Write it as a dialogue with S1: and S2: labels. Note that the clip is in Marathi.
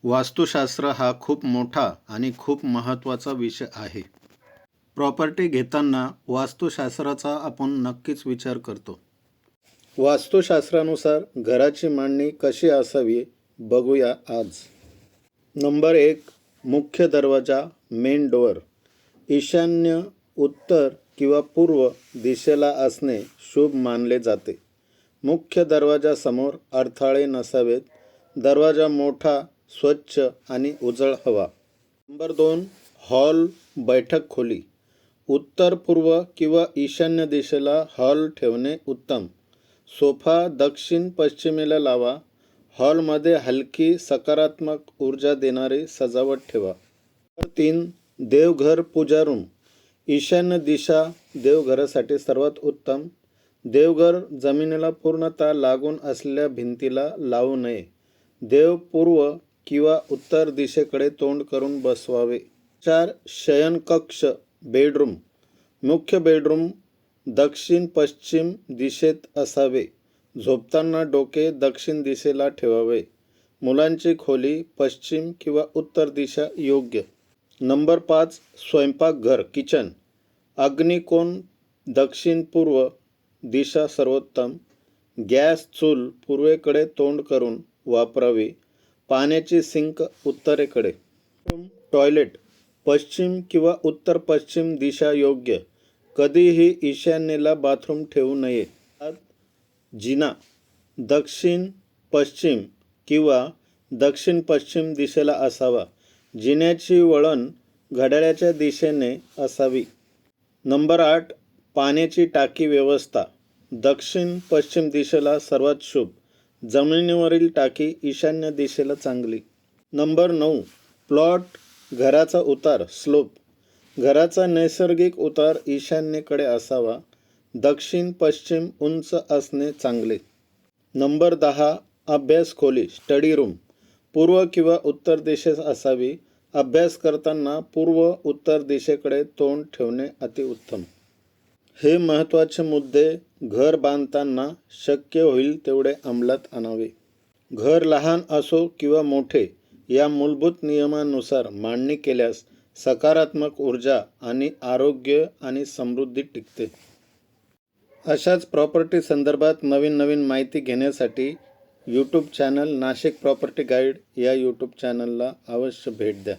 S1: वास्तुशास्त्र हा खूप मोठा आणि खूप महत्त्वाचा विषय आहे. प्रॉपर्टी घेताना वास्तुशास्त्राचा आपण नक्कीच विचार करतो. वास्तुशास्त्रानुसार घराची मांडणी कशी असावी बघूया आज. नंबर 1, मुख्य दरवाजा मेन डोअर ईशान्य, उत्तर किंवा पूर्व दिशेला असणे शुभ मानले जाते. मुख्य दरवाजासमोर अडथळे नसावेत. दरवाजा मोठा, स्वच्छ आणि उजळ हवा. नंबर 2, हॉल बैठक खोली उत्तर, पूर्व किंवा ईशान्य दिशेला हॉल ठेवणे उत्तम. सोफा दक्षिण पश्चिमेला लावा. हॉलमध्ये हलकी सकारात्मक ऊर्जा देणारी सजावट ठेवा. नंबर 3, देवघर पूजा रूम ईशान्य दिशा देवघरासाठी सर्वात उत्तम. देवघर जमिनीला पूर्णतः लागून असलेल्या भिंतीला लावू नये. देव पूर्व किंवा उत्तर दिशेकडे तोंड करून बसवावे. 4, शयनकक्ष बेडरूम मुख्य बेडरूम दक्षिण पश्चिम दिशेत असावे. झोपताना डोके दक्षिण दिशेला ठेवावे. मुलांची खोली पश्चिम किंवा उत्तर दिशा योग्य. नंबर 5, स्वयंपाकघर किचन अग्निकोन दक्षिण पूर्व दिशा सर्वोत्तम. गॅस चूल पूर्वेकडे तोंड करून वापरावी. पाण्याची सिंक उत्तरेकडे. टॉयलेट पश्चिम किंवा उत्तर पश्चिम दिशा योग्य. कधीही ईशान्येला बाथरूम ठेवू नये. जिना दक्षिण पश्चिम किंवा दक्षिण पश्चिम दिशेला असावा. जिन्याची वळण घड्याळाच्या दिशेने असावी. नंबर 8, पाण्याची टाकी व्यवस्था दक्षिण पश्चिम दिशेला सर्वात शुभ. जमिनीवरील टाकी ईशान्य दिशेला चांगली. नंबर 9, प्लॉट घराचा उतार स्लोप घराचा नैसर्गिक उतार ईशान्येकडे असावा. दक्षिण पश्चिम उंच असणे चांगले. नंबर 10, अभ्यास खोली स्टडी रूम पूर्व किंवा उत्तर दिशेस असावी. अभ्यास करताना पूर्व उत्तर दिशेकडे तोंड ठेवणे अतिउत्तम. हे महत्त्वाचे मुद्दे घर बांधताना शक्य होईल तेवढे अंमलात आणावे. घर लहान असो किंवा मोठे, या मूलभूत नियमांनुसार मांडणी केल्यास सकारात्मक ऊर्जा आणि आरोग्य आणि समृद्धी टिकते. अशाच प्रॉपर्टी संदर्भात नवीन माहिती घेण्यासाठी YouTube channel Nashik property guide या यूट्यूब चॅनलला अवश्य भेट द्या.